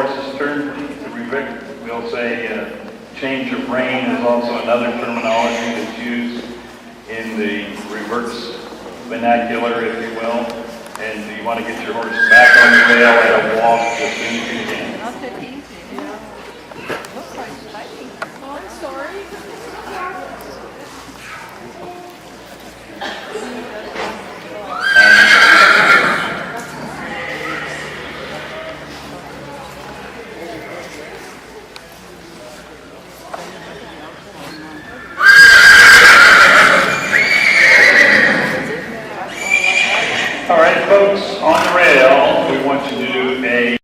horse's turn, please. We'll say change of rein is also another terminology that's used in the reverse vernacular, if you will. And you want to get your horse back on the rail at a walk as soon as you can. Not that easy. Looks like fighting. Oh, I'm sorry. All right, folks, on the rail, we want you to do a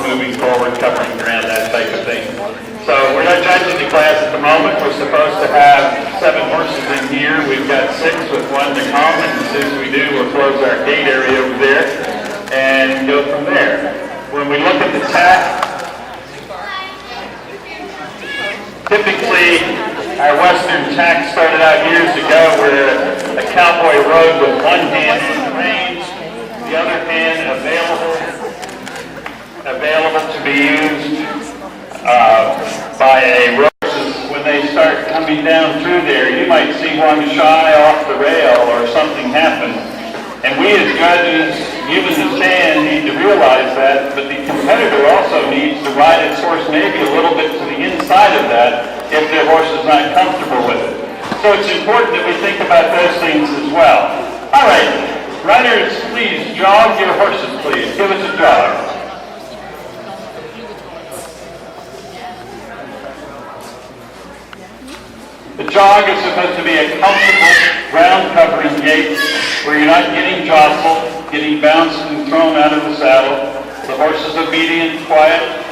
moving forward, covering ground, that type of thing. So we're not judging the class at the moment. We're supposed to have 7 horses in here. We've got 6 with 1 to come, and as soon as we do, we'll close our gate area over there and go from there. When we look at the tack, typically our western tack started out years ago where a cowboy rode with one hand in the reins, the other hand available to be used by a horse. When they start coming down through there, you might see one shy off the rail or something happen. And we as judges, you in the stand, need to realize that, but the competitor also needs to ride its horse maybe a little bit to the inside of that if their horse is not comfortable with it. So it's important that we think about those things as well. All right, riders, please jog your horses, please. Give us a jog. The jog is supposed to be a comfortable ground covering gait where you're not getting jostled, getting bounced and thrown out of the saddle. The horse is obedient, quiet,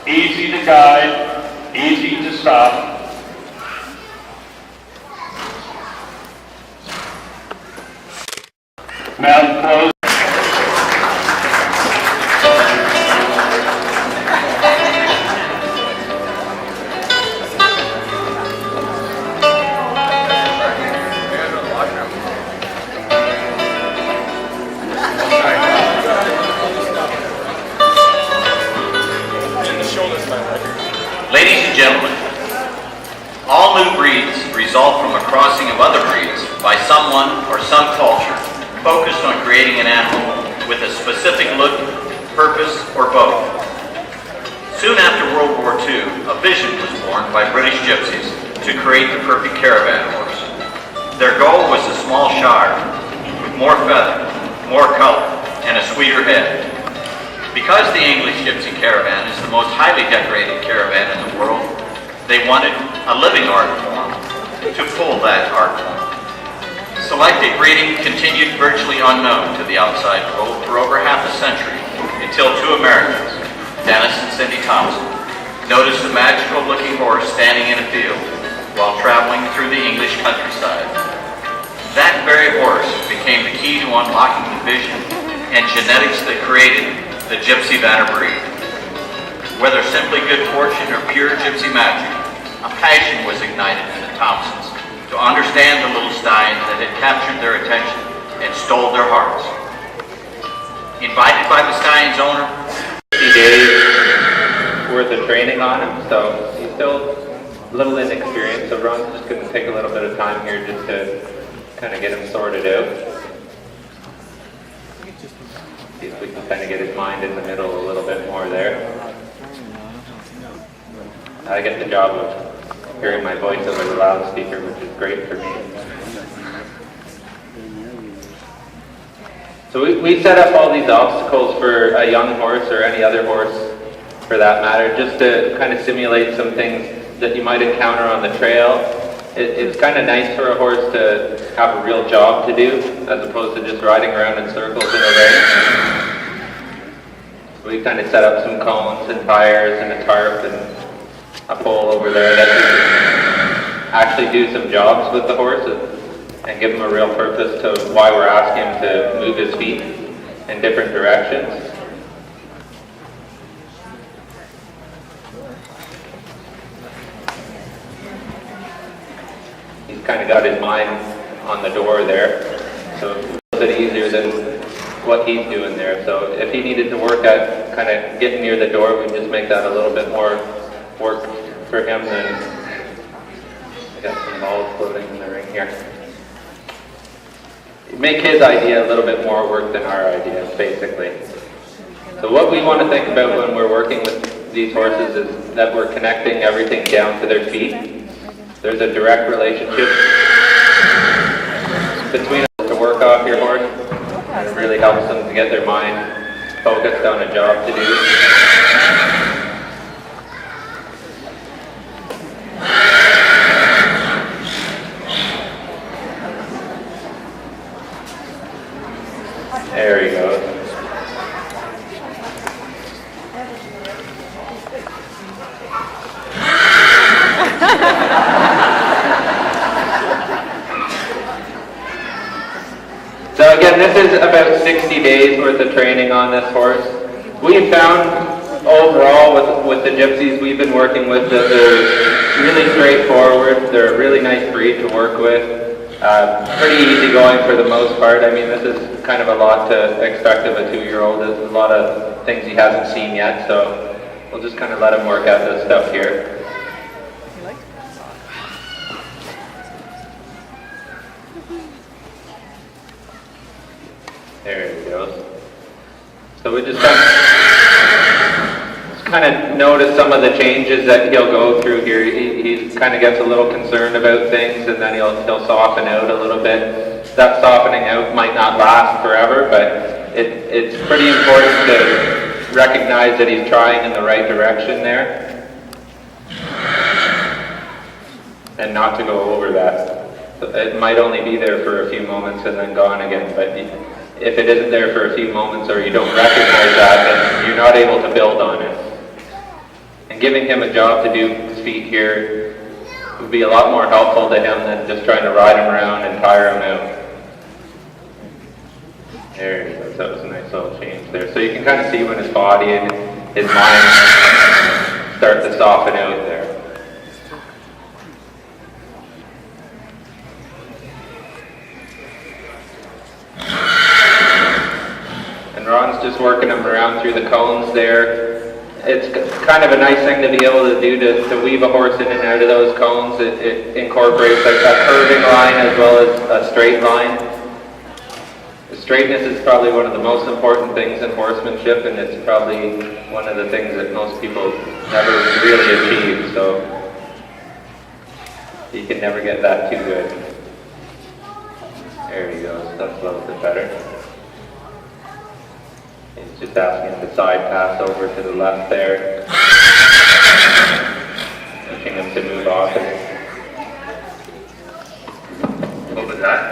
easy to guide, easy to stop. Mouth closed. Ladies and gentlemen, all new breeds result from a crossing of other breeds by someone or some culture focused on creating an animal with a specific look, purpose, or both. Soon after World War II, a vision was born by British gypsies to create the perfect caravan horse. Their goal was a small shire with more feather, more color, and a sweeter head. Because the English gypsy caravan is the most highly decorated caravan in the world, they wanted a living art form to pull that art form. Selected breeding continued virtually unknown to the outside world for over half a century until 2 Americans, Dennis and Cindy Thompson, noticed a magical looking horse standing in a field while traveling through the English countryside. That very horse became the key to unlocking the vision and genetics that created the Gypsy Vanner breed. Whether simply good fortune or pure gypsy magic, a passion was ignited in the Thompsons to understand the little stallion that had captured their attention and stole their hearts. Invited by the stallion's owner, 50 days worth of training on him, so he's still a little inexperienced, so Ron's just going to take a little bit of time here just to kind of get him sorted out. See if we can kind of get his mind in the middle a little bit more there. I get the job of hearing my voice over the loudspeaker, which is great for me. So we set up all these obstacles for a young horse or any other horse for that matter, just to kind of simulate some things that you might encounter on the trail. It's kind of nice for a horse to have a real job to do, as opposed to just riding around in circles in a race. So we kind of set up some cones and tires and a tarp and a pole over there that can actually do some jobs with the horse and give him a real purpose to why we're asking him to move his feet in different directions. got his mind on the door there. So it's a little bit easier than what he's doing there. So if he needed to work at kind of getting near the door, we just make that a little bit more work for him than I got some balls floating in the ring here. Make his idea a little bit more work than our idea, basically. So what we want to think about when we're working with these horses is that we're connecting everything down to their feet. There's a direct relationship between us to work off your horse. It really helps them to get their mind focused on a job to do. There he goes. So again, this is about 60 days worth of training on this horse. We found overall with the gypsies we've been working with that they're really straightforward. They're a really nice breed to work with. Pretty easygoing for the most part. I mean, this is kind of a lot to expect of a 2-year-old. There's a lot of things he hasn't seen yet, so we'll just kind of let him work out this stuff here. There he goes. So we just kind of notice some of the changes that he'll go through here. He kind of gets a little concerned about things, and then he'll soften out a little bit. That softening out might not last forever, but it's pretty important to recognize that he's trying in the right direction there, and not to go over that. It might only be there for a few moments and then gone again, but if it isn't there for a few moments or you don't recognize that, then you're not able to build on it. And giving him a job to do his feet here would be a lot more helpful to him than just trying to ride him around and tire him out. There he goes. That was a nice little change there. So you can kind of see when his body and his mind start to soften out there. And Ron's just working him around through the cones there. It's kind of a nice thing to be able to do to weave a horse in and out of those cones. It incorporates a curving line as well as a straight line. The straightness is probably one of the most important things in horsemanship, and it's probably one of the things that most people never really achieve, so you can never get that too good. There he goes. That's a little bit better. He's just asking him to side pass over to the left there. Pushing him to move off it. What was that?